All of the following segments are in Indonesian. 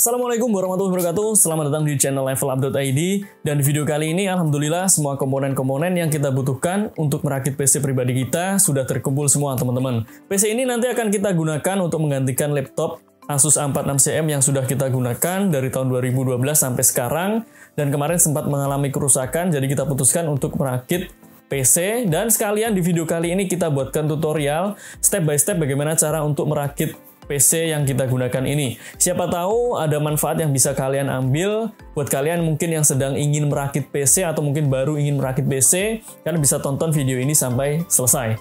Assalamualaikum warahmatullahi wabarakatuh. Selamat datang di channel levelup.id. Dan di video kali ini alhamdulillah semua komponen-komponen yang kita butuhkan untuk merakit PC pribadi kita sudah terkumpul semua teman-teman. PC ini nanti akan kita gunakan untuk menggantikan laptop Asus A46CM yang sudah kita gunakan dari tahun 2012 sampai sekarang. Dan kemarin sempat mengalami kerusakan, jadi kita putuskan untuk merakit PC. Dan sekalian di video kali ini kita buatkan tutorial step by step bagaimana cara untuk merakit PC yang kita gunakan ini. Siapa tahu ada manfaat yang bisa kalian ambil buat kalian mungkin yang sedang ingin merakit PC atau mungkin baru ingin merakit PC, kalian bisa tonton video ini sampai selesai.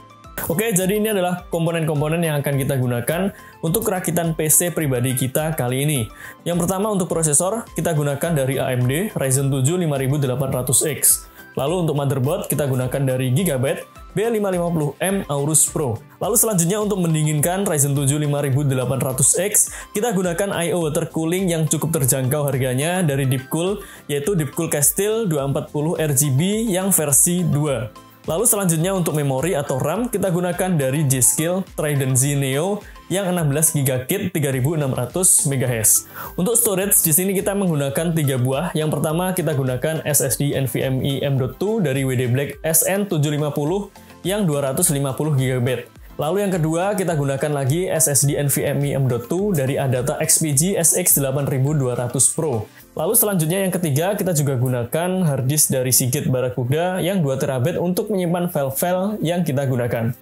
Oke, jadi ini adalah komponen-komponen yang akan kita gunakan untuk rakitan PC pribadi kita kali ini. Yang pertama untuk prosesor, kita gunakan dari AMD Ryzen 7 5800X. Lalu untuk motherboard, kita gunakan dari Gigabyte B550M Aorus Pro. Lalu selanjutnya untuk mendinginkan Ryzen 7 5800X, kita gunakan I/O water cooling yang cukup terjangkau harganya dari Deepcool, yaitu Deepcool Kestil 240 RGB yang versi 2. Lalu selanjutnya untuk memori atau RAM, kita gunakan dari G.Skill Trident Z Neo yang 16 GB 3600 MHz. Untuk storage di sini kita menggunakan 3 buah. Yang pertama kita gunakan SSD NVMe M.2 dari WD Black SN750 yang 250 GB. Lalu yang kedua kita gunakan lagi SSD NVMe M.2 dari Adata XPG SX8200 Pro. Lalu selanjutnya yang ketiga kita juga gunakan harddisk dari Seagate Barracuda yang 2 TB untuk menyimpan file-file yang kita gunakan.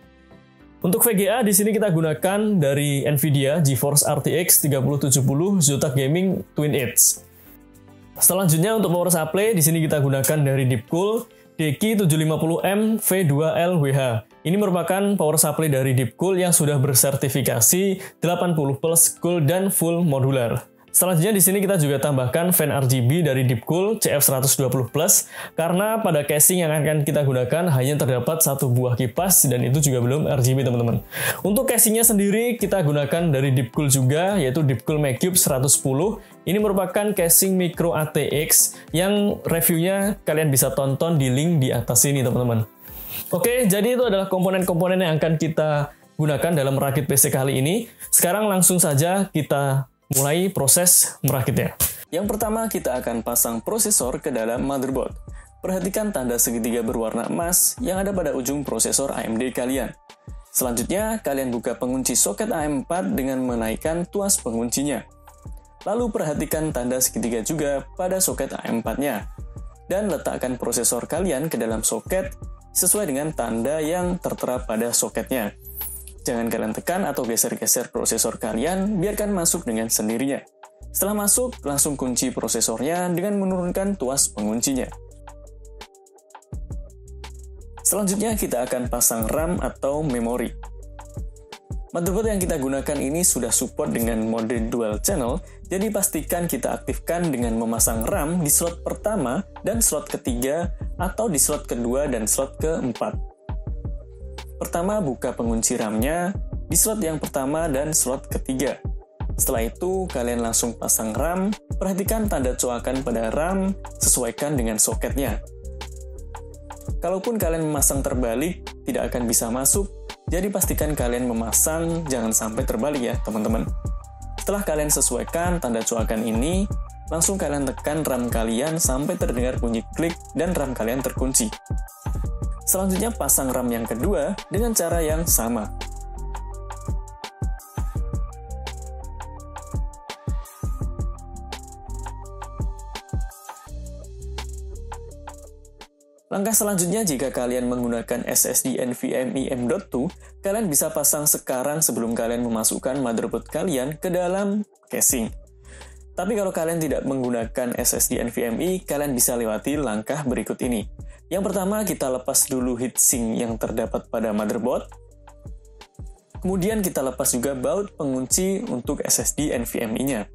Untuk VGA di sini kita gunakan dari Nvidia GeForce RTX 3070 Zotac Gaming Twin Edge. Selanjutnya untuk power supply di sini kita gunakan dari Deepcool DQ750M V2LWH. Ini merupakan power supply dari Deepcool yang sudah bersertifikasi 80 plus cool dan full modular. Selanjutnya di sini kita juga tambahkan fan RGB dari Deepcool CF120 Plus karena pada casing yang akan kita gunakan hanya terdapat satu buah kipas dan itu juga belum RGB teman-teman. Untuk casingnya sendiri kita gunakan dari Deepcool juga yaitu Deepcool MagCube 110. Ini merupakan casing micro ATX yang reviewnya kalian bisa tonton di link di atas ini teman-teman. Oke, jadi itu adalah komponen-komponen yang akan kita gunakan dalam merakit PC kali ini. Sekarang langsung saja kita mulai proses merakitnya. Yang pertama kita akan pasang prosesor ke dalam motherboard. Perhatikan tanda segitiga berwarna emas yang ada pada ujung prosesor AMD kalian. Selanjutnya kalian buka pengunci soket AM4 dengan menaikkan tuas penguncinya. Lalu perhatikan tanda segitiga juga pada soket AM4-nya. Dan letakkan prosesor kalian ke dalam soket sesuai dengan tanda yang tertera pada soketnya. Jangan kalian tekan atau geser-geser prosesor kalian, biarkan masuk dengan sendirinya. Setelah masuk, langsung kunci prosesornya dengan menurunkan tuas penguncinya. Selanjutnya kita akan pasang RAM atau memori. Motherboard yang kita gunakan ini sudah support dengan mode dual channel, jadi pastikan kita aktifkan dengan memasang RAM di slot pertama dan slot ketiga atau di slot kedua dan slot keempat. Pertama, buka pengunci RAM-nya di slot yang pertama dan slot ketiga. Setelah itu, kalian langsung pasang RAM, perhatikan tanda coakan pada RAM, sesuaikan dengan soketnya. Kalaupun kalian memasang terbalik, tidak akan bisa masuk, jadi pastikan kalian memasang, jangan sampai terbalik ya teman-teman. Setelah kalian sesuaikan tanda coakan ini, langsung kalian tekan RAM kalian sampai terdengar bunyi klik dan RAM kalian terkunci. Selanjutnya pasang RAM yang kedua dengan cara yang sama. Langkah selanjutnya jika kalian menggunakan SSD NVMe M.2, kalian bisa pasang sekarang sebelum kalian memasukkan motherboard kalian ke dalam casing. Tapi kalau kalian tidak menggunakan SSD NVMe, kalian bisa lewati langkah berikut ini. Yang pertama, kita lepas dulu heatsink yang terdapat pada motherboard. Kemudian kita lepas juga baut pengunci untuk SSD NVMe-nya.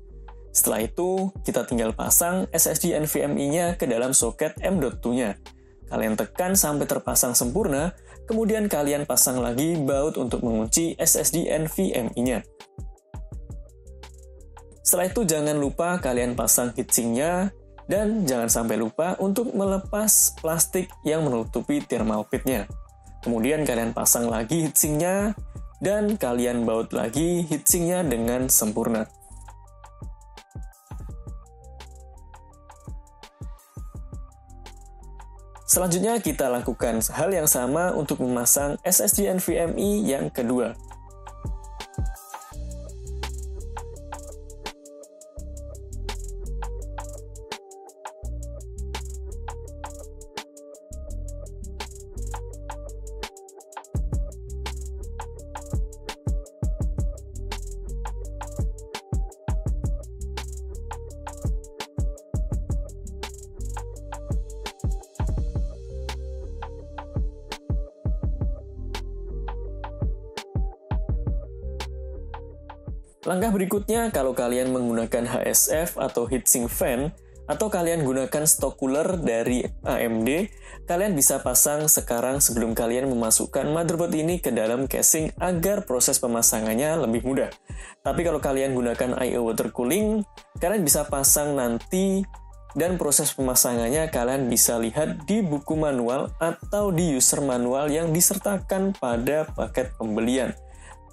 Setelah itu, kita tinggal pasang SSD NVMe-nya ke dalam soket M.2-nya. Kalian tekan sampai terpasang sempurna, kemudian kalian pasang lagi baut untuk mengunci SSD NVMe-nya. Setelah itu jangan lupa kalian pasang heatsink-nya dan jangan sampai lupa untuk melepas plastik yang menutupi thermal pit-nya. Kemudian kalian pasang lagi heatsink-nya dan kalian baut lagi heatsink-nya dengan sempurna. Selanjutnya kita lakukan hal yang sama untuk memasang SSD NVMe yang kedua. Langkah berikutnya, kalau kalian menggunakan HSF atau heatsink fan, atau kalian gunakan stok cooler dari AMD, kalian bisa pasang sekarang sebelum kalian memasukkan motherboard ini ke dalam casing agar proses pemasangannya lebih mudah. Tapi kalau kalian gunakan I/O water cooling, kalian bisa pasang nanti dan proses pemasangannya kalian bisa lihat di buku manual atau di user manual yang disertakan pada paket pembelian.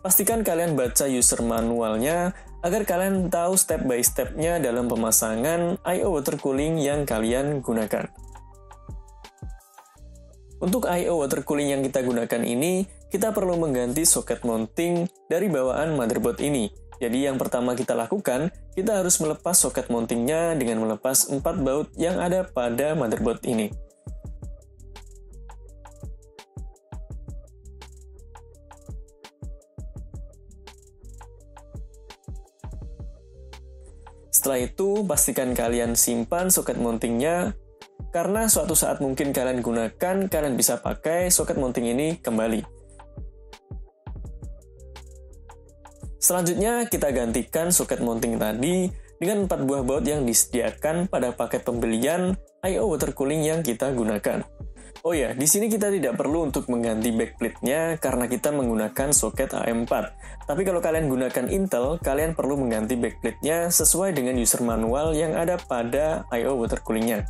Pastikan kalian baca user manualnya agar kalian tahu step by step-nya dalam pemasangan I/O water cooling yang kalian gunakan. Untuk I/O water cooling yang kita gunakan ini, kita perlu mengganti soket mounting dari bawaan motherboard ini. Jadi yang pertama kita lakukan, kita harus melepas soket mountingnya dengan melepas 4 baut yang ada pada motherboard ini. Setelah itu, pastikan kalian simpan soket mountingnya, karena suatu saat mungkin kalian gunakan, kalian bisa pakai soket mounting ini kembali. Selanjutnya, kita gantikan soket mounting tadi dengan 4 buah baut yang disediakan pada paket pembelian I/O water cooling yang kita gunakan. Oh ya, di sini kita tidak perlu untuk mengganti backplate-nya karena kita menggunakan soket AM4. Tapi kalau kalian gunakan Intel, kalian perlu mengganti backplate-nya sesuai dengan user manual yang ada pada I/O water cooling-nya.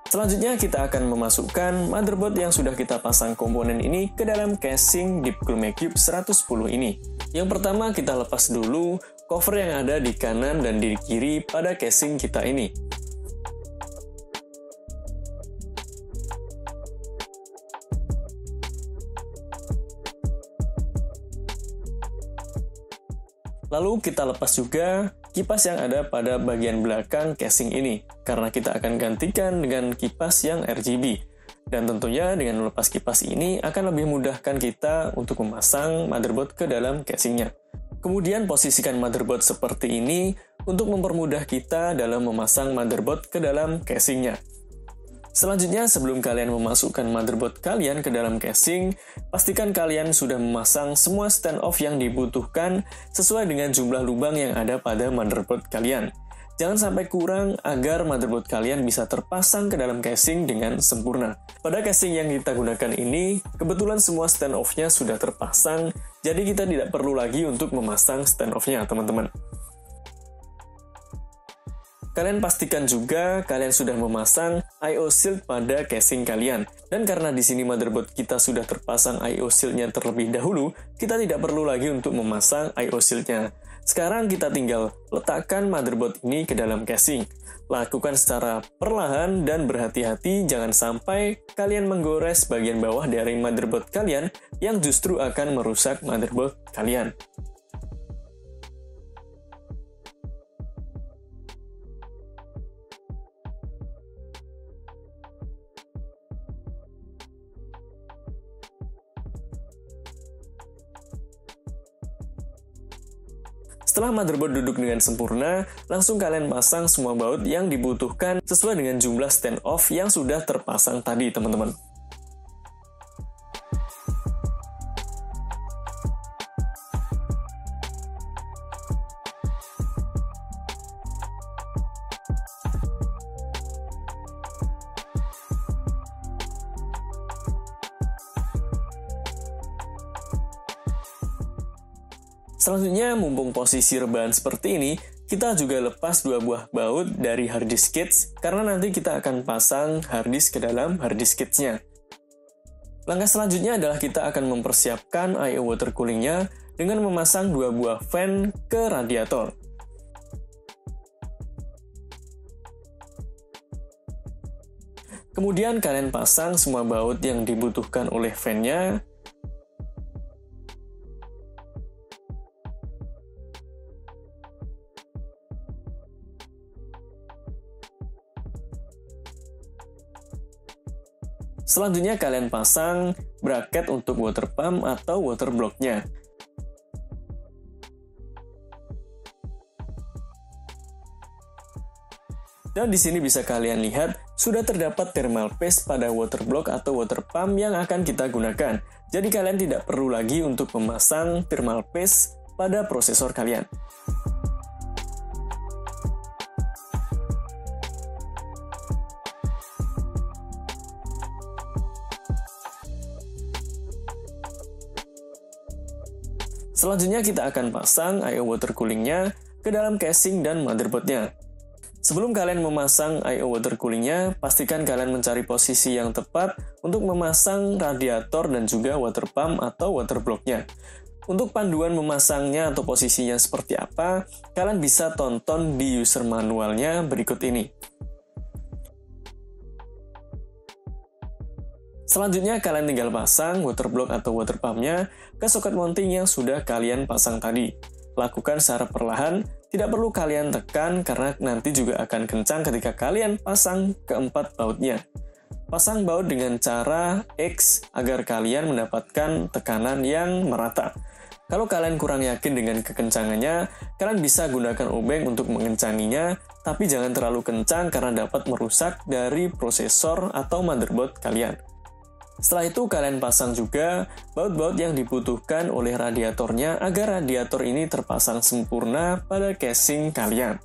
Selanjutnya kita akan memasukkan motherboard yang sudah kita pasang komponen ini ke dalam casing Deepcool MagCube 110 ini. Yang pertama kita lepas dulu cover yang ada di kanan dan di kiri pada casing kita ini. Lalu kita lepas juga kipas yang ada pada bagian belakang casing ini, karena kita akan gantikan dengan kipas yang RGB. Dan tentunya dengan melepas kipas ini akan lebih memudahkan kita untuk memasang motherboard ke dalam casingnya. Kemudian posisikan motherboard seperti ini untuk mempermudah kita dalam memasang motherboard ke dalam casingnya. Selanjutnya, sebelum kalian memasukkan motherboard kalian ke dalam casing, pastikan kalian sudah memasang semua stand-off yang dibutuhkan sesuai dengan jumlah lubang yang ada pada motherboard kalian. Jangan sampai kurang agar motherboard kalian bisa terpasang ke dalam casing dengan sempurna. Pada casing yang kita gunakan ini, kebetulan semua stand-off-nya sudah terpasang, jadi kita tidak perlu lagi untuk memasang stand-off-nya, teman-teman. Kalian pastikan juga kalian sudah memasang I/O shield pada casing kalian. Dan karena di sini motherboard kita sudah terpasang I/O shield-nya terlebih dahulu, kita tidak perlu lagi untuk memasang I/O shield-nya. Sekarang kita tinggal letakkan motherboard ini ke dalam casing. Lakukan secara perlahan dan berhati-hati, jangan sampai kalian menggores bagian bawah dari motherboard kalian yang justru akan merusak motherboard kalian. Setelah motherboard duduk dengan sempurna, langsung kalian pasang semua baut yang dibutuhkan sesuai dengan jumlah stand-off yang sudah terpasang tadi, teman-teman. Selanjutnya, mumpung posisi rebahan seperti ini, kita juga lepas 2 buah baut dari harddisk kits, karena nanti kita akan pasang harddisk ke dalam harddisk kits-nya. Langkah selanjutnya adalah kita akan mempersiapkan I/O water cooling-nya dengan memasang 2 buah fan ke radiator. Kemudian kalian pasang semua baut yang dibutuhkan oleh fan-nya. Selanjutnya kalian pasang bracket untuk water pump atau water block-nya. Dan di sini bisa kalian lihat sudah terdapat thermal paste pada water block atau water pump yang akan kita gunakan. Jadi kalian tidak perlu lagi untuk memasang thermal paste pada prosesor kalian. Selanjutnya kita akan pasang I/O water cooling-nya ke dalam casing dan motherboard-nya. Sebelum kalian memasang I/O water cooling-nya, pastikan kalian mencari posisi yang tepat untuk memasang radiator dan juga water pump atau water block-nya. Untuk panduan memasangnya atau posisinya seperti apa, kalian bisa tonton di user manualnya berikut ini. Selanjutnya kalian tinggal pasang water block atau water pump-nya ke soket mounting yang sudah kalian pasang tadi. Lakukan secara perlahan, tidak perlu kalian tekan karena nanti juga akan kencang ketika kalian pasang keempat bautnya. Pasang baut dengan cara X agar kalian mendapatkan tekanan yang merata. Kalau kalian kurang yakin dengan kekencangannya, kalian bisa gunakan obeng untuk mengencanginya, tapi jangan terlalu kencang karena dapat merusak dari prosesor atau motherboard kalian. Setelah itu kalian pasang juga baut-baut yang dibutuhkan oleh radiatornya agar radiator ini terpasang sempurna pada casing kalian.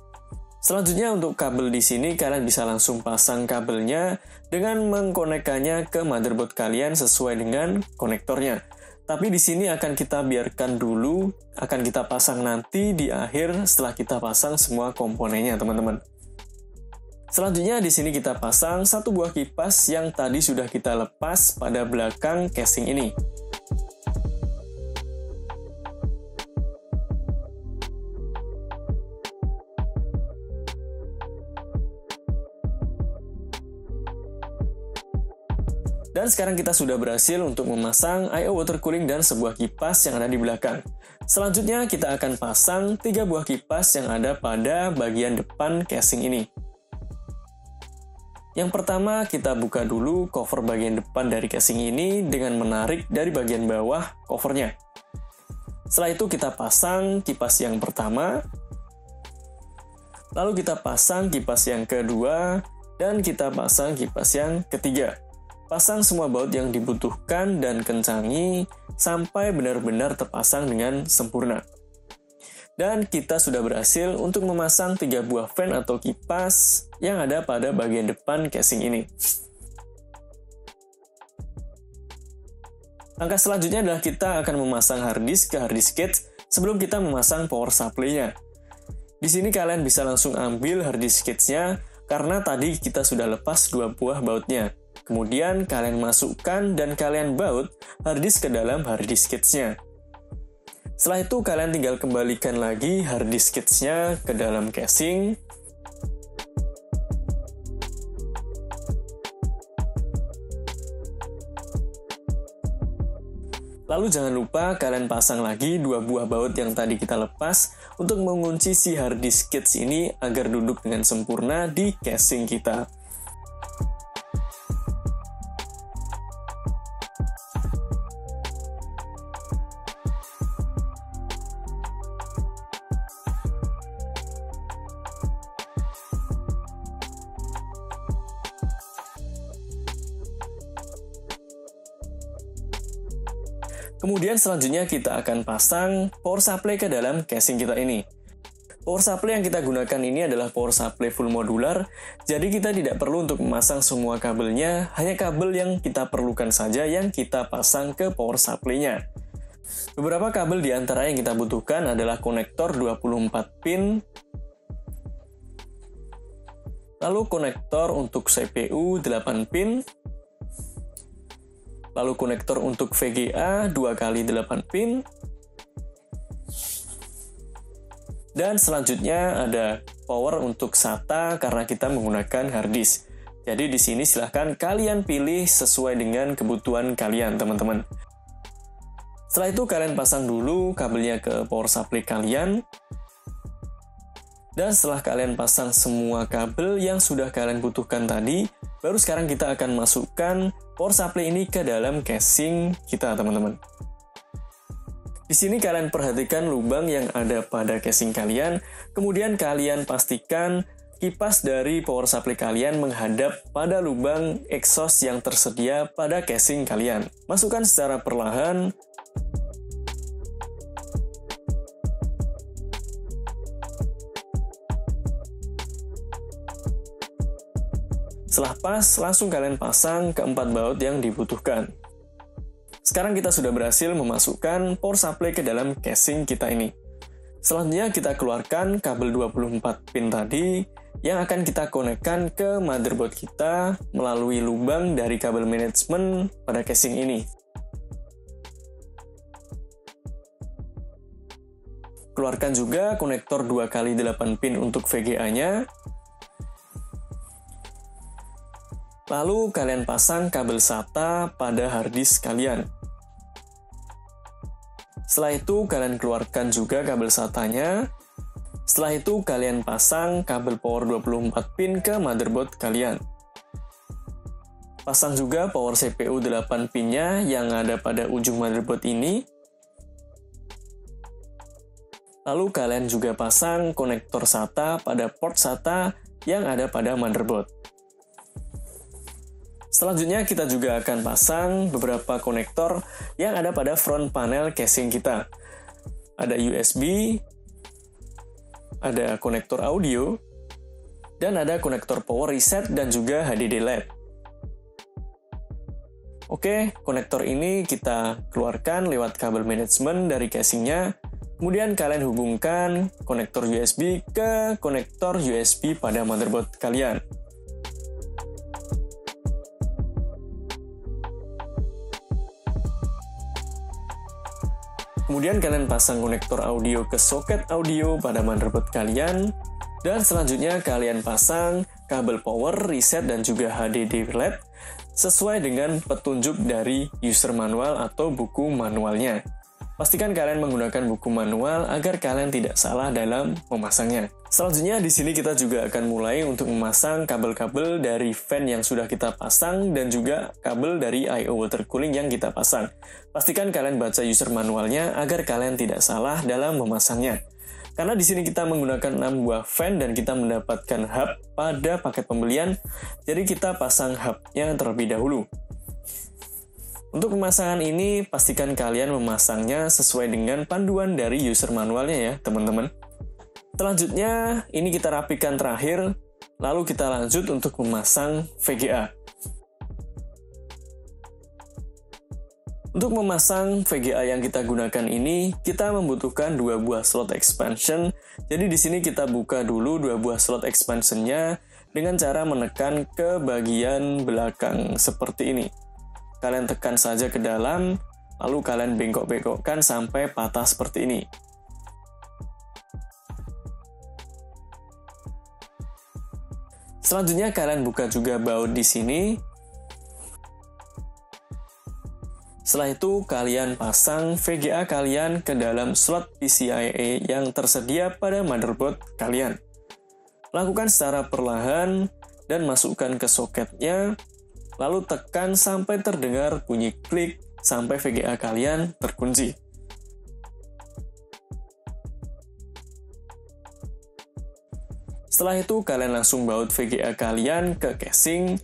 Selanjutnya untuk kabel di sini kalian bisa langsung pasang kabelnya dengan mengkonekkannya ke motherboard kalian sesuai dengan konektornya. Tapi di sini akan kita biarkan dulu, akan kita pasang nanti di akhir setelah kita pasang semua komponennya, teman-teman. Selanjutnya di sini kita pasang satu buah kipas yang tadi sudah kita lepas pada belakang casing ini. Dan sekarang kita sudah berhasil untuk memasang I/O water cooling dan sebuah kipas yang ada di belakang. Selanjutnya kita akan pasang 3 buah kipas yang ada pada bagian depan casing ini. Yang pertama, kita buka dulu cover bagian depan dari casing ini dengan menarik dari bagian bawah covernya. Setelah itu kita pasang kipas yang pertama, lalu kita pasang kipas yang kedua, dan kita pasang kipas yang ketiga. Pasang semua baut yang dibutuhkan dan kencangi sampai benar-benar terpasang dengan sempurna. Dan kita sudah berhasil untuk memasang 3 buah fan atau kipas yang ada pada bagian depan casing ini. Langkah selanjutnya adalah kita akan memasang harddisk ke harddisk case sebelum kita memasang power supply-nya. Di sini kalian bisa langsung ambil harddisk case-nya karena tadi kita sudah lepas 2 buah bautnya. Kemudian kalian masukkan dan kalian baut harddisk ke dalam harddisk case-nya. Setelah itu kalian tinggal kembalikan lagi harddisk case-nya ke dalam casing. Lalu jangan lupa kalian pasang lagi 2 buah baut yang tadi kita lepas untuk mengunci si harddisk case ini agar duduk dengan sempurna di casing kita. Kemudian selanjutnya kita akan pasang power supply ke dalam casing kita ini. Power supply yang kita gunakan ini adalah power supply full modular, jadi kita tidak perlu untuk memasang semua kabelnya, hanya kabel yang kita perlukan saja yang kita pasang ke power supply-nya. Beberapa kabel di antara yang kita butuhkan adalah konektor 24 pin, lalu konektor untuk CPU 8 pin, lalu konektor untuk VGA 2x8 pin, dan selanjutnya ada power untuk SATA karena kita menggunakan harddisk. Jadi di sini silahkan kalian pilih sesuai dengan kebutuhan kalian, teman-teman. Setelah itu kalian pasang dulu kabelnya ke power supply kalian. Dan setelah kalian pasang semua kabel yang sudah kalian butuhkan tadi, baru sekarang kita akan masukkan power supply ini ke dalam casing kita, teman-teman. Di sini kalian perhatikan lubang yang ada pada casing kalian, kemudian kalian pastikan kipas dari power supply kalian menghadap pada lubang exhaust yang tersedia pada casing kalian. Masukkan secara perlahan. Setelah pas, langsung kalian pasang keempat baut yang dibutuhkan. Sekarang kita sudah berhasil memasukkan power supply ke dalam casing kita ini. Selanjutnya kita keluarkan kabel 24 pin tadi yang akan kita konekkan ke motherboard kita melalui lubang dari kabel manajemen pada casing ini. Keluarkan juga konektor 2x8 pin untuk VGA-nya. Lalu kalian pasang kabel SATA pada harddisk kalian. Setelah itu kalian keluarkan juga kabel SATA-nya. Setelah itu kalian pasang kabel power 24 pin ke motherboard kalian. Pasang juga power CPU 8 pinnya yang ada pada ujung motherboard ini. Lalu kalian juga pasang konektor SATA pada port SATA yang ada pada motherboard. Selanjutnya kita juga akan pasang beberapa konektor yang ada pada front panel casing kita. Ada USB, ada konektor audio, dan ada konektor power reset dan juga HDD LED. Oke, konektor ini kita keluarkan lewat kabel manajemen dari casingnya. Kemudian kalian hubungkan konektor USB ke konektor USB pada motherboard kalian. Kemudian kalian pasang konektor audio ke soket audio pada motherboard kalian. Dan selanjutnya kalian pasang kabel power, reset, dan juga HDD LED sesuai dengan petunjuk dari user manual atau buku manualnya. Pastikan kalian menggunakan buku manual agar kalian tidak salah dalam memasangnya. Selanjutnya di sini kita juga akan mulai untuk memasang kabel-kabel dari fan yang sudah kita pasang dan juga kabel dari I/O water cooling yang kita pasang. Pastikan kalian baca user manualnya agar kalian tidak salah dalam memasangnya. Karena di sini kita menggunakan 6 buah fan dan kita mendapatkan hub pada paket pembelian, jadi kita pasang hubnya terlebih dahulu. Untuk pemasangan ini, pastikan kalian memasangnya sesuai dengan panduan dari user manualnya ya, teman-teman. Selanjutnya, ini kita rapikan terakhir, lalu kita lanjut untuk memasang VGA. Untuk memasang VGA yang kita gunakan ini, kita membutuhkan 2 buah slot expansion. Jadi di sini kita buka dulu 2 buah slot expansionnya dengan cara menekan ke bagian belakang seperti ini. Kalian tekan saja ke dalam, lalu kalian bengkok-bengkokkan sampai patah seperti ini. Selanjutnya kalian buka juga baut di sini. Setelah itu kalian pasang VGA kalian ke dalam slot PCIe yang tersedia pada motherboard kalian. Lakukan secara perlahan dan masukkan ke soketnya. Lalu tekan sampai terdengar bunyi klik sampai VGA kalian terkunci. Setelah itu kalian langsung baut VGA kalian ke casing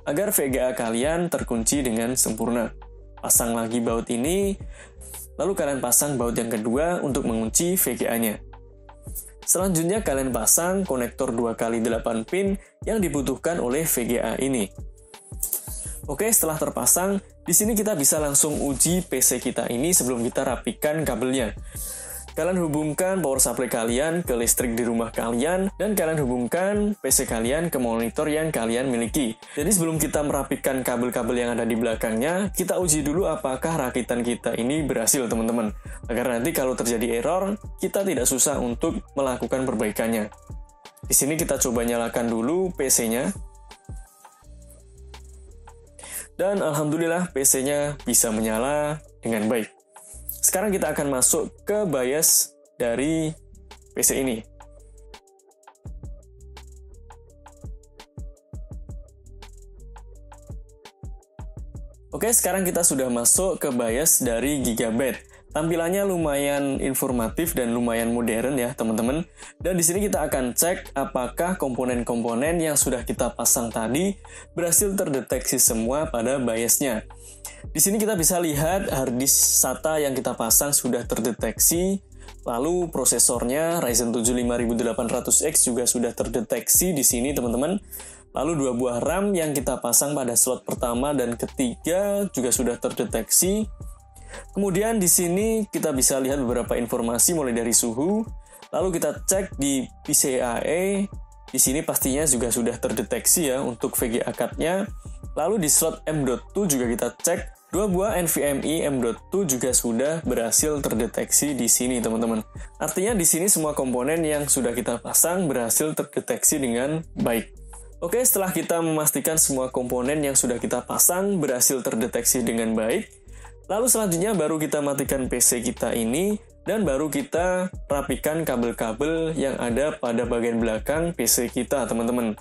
agar VGA kalian terkunci dengan sempurna. Pasang lagi baut ini, lalu kalian pasang baut yang kedua untuk mengunci VGA-nya. Selanjutnya kalian pasang konektor 2x8 pin yang dibutuhkan oleh VGA ini. Oke, setelah terpasang, di sini kita bisa langsung uji PC kita ini sebelum kita rapikan kabelnya. Kalian hubungkan power supply kalian ke listrik di rumah kalian, dan kalian hubungkan PC kalian ke monitor yang kalian miliki. Jadi sebelum kita merapikan kabel-kabel yang ada di belakangnya, kita uji dulu apakah rakitan kita ini berhasil, teman-teman. Agar nanti kalau terjadi error, kita tidak susah untuk melakukan perbaikannya. Di sini kita coba nyalakan dulu PC-nya. Dan alhamdulillah PC-nya bisa menyala dengan baik. Sekarang kita akan masuk ke BIOS dari PC ini. Oke, sekarang kita sudah masuk ke BIOS dari Gigabyte. Tampilannya lumayan informatif dan lumayan modern ya, teman-teman. Dan di sini kita akan cek apakah komponen-komponen yang sudah kita pasang tadi berhasil terdeteksi semua pada BIOS-nya. Di sini kita bisa lihat harddisk SATA yang kita pasang sudah terdeteksi. Lalu prosesornya Ryzen 7 5800X juga sudah terdeteksi di sini, teman-teman. Lalu 2 buah RAM yang kita pasang pada slot pertama dan ketiga juga sudah terdeteksi. Kemudian di sini kita bisa lihat beberapa informasi mulai dari suhu. Lalu kita cek di PCIe. Di sini pastinya juga sudah terdeteksi ya untuk VGA card-nya. Lalu di slot M.2 juga kita cek. 2 buah NVMe M.2 juga sudah berhasil terdeteksi di sini, teman-teman. Artinya di sini semua komponen yang sudah kita pasang berhasil terdeteksi dengan baik. Oke, setelah kita memastikan semua komponen yang sudah kita pasang berhasil terdeteksi dengan baik, lalu selanjutnya baru kita matikan PC kita ini dan baru kita rapikan kabel-kabel yang ada pada bagian belakang PC kita, teman-teman.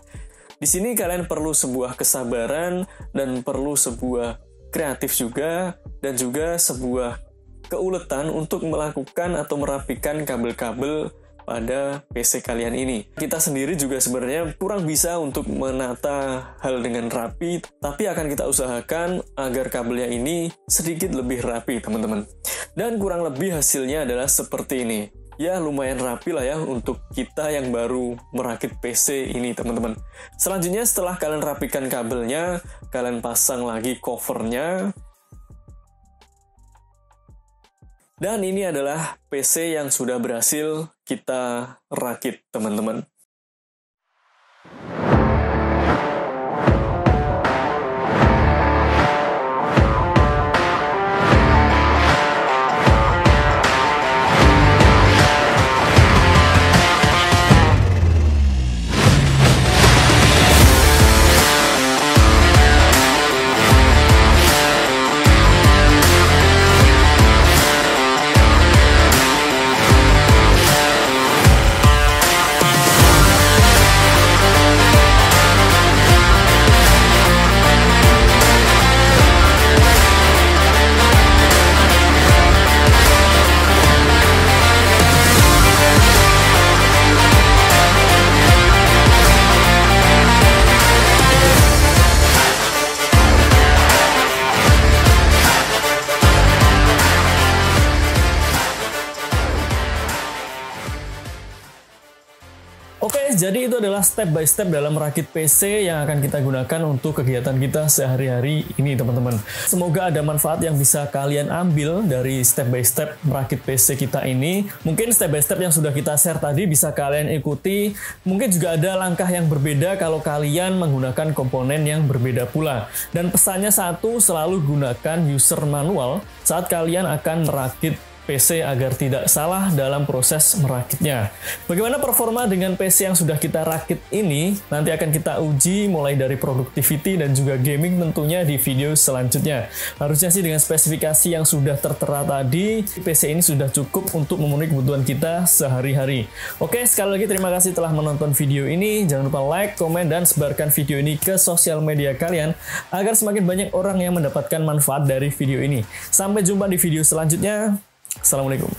Di sini kalian perlu sebuah kesabaran dan perlu sebuah kreatif juga dan juga sebuah keuletan untuk melakukan atau merapikan kabel-kabel pada PC kalian ini. Kita sendiri juga sebenarnya kurang bisa untuk menata hal dengan rapi, tapi akan kita usahakan agar kabelnya ini sedikit lebih rapi, teman-teman. Dan kurang lebih hasilnya adalah seperti ini. Ya, lumayan rapi lah ya untuk kita yang baru merakit PC ini, teman-teman. Selanjutnya setelah kalian rapikan kabelnya, kalian pasang lagi covernya. Dan ini adalah PC yang sudah berhasil kita rakit, teman-teman. Oke, jadi itu adalah step by step dalam merakit PC yang akan kita gunakan untuk kegiatan kita sehari-hari ini, teman-teman. Semoga ada manfaat yang bisa kalian ambil dari step by step merakit PC kita ini. Mungkin step by step yang sudah kita share tadi bisa kalian ikuti. Mungkin juga ada langkah yang berbeda kalau kalian menggunakan komponen yang berbeda pula. Dan pesannya satu, selalu gunakan user manual saat kalian akan merakit PC agar tidak salah dalam proses merakitnya. Bagaimana performa dengan PC yang sudah kita rakit ini? Nanti akan kita uji mulai dari productivity dan juga gaming tentunya di video selanjutnya. Harusnya sih dengan spesifikasi yang sudah tertera tadi, PC ini sudah cukup untuk memenuhi kebutuhan kita sehari-hari. Oke, sekali lagi terima kasih telah menonton video ini. Jangan lupa like, komen, dan sebarkan video ini ke sosial media kalian agar semakin banyak orang yang mendapatkan manfaat dari video ini. Sampai jumpa di video selanjutnya. Assalamualaikum.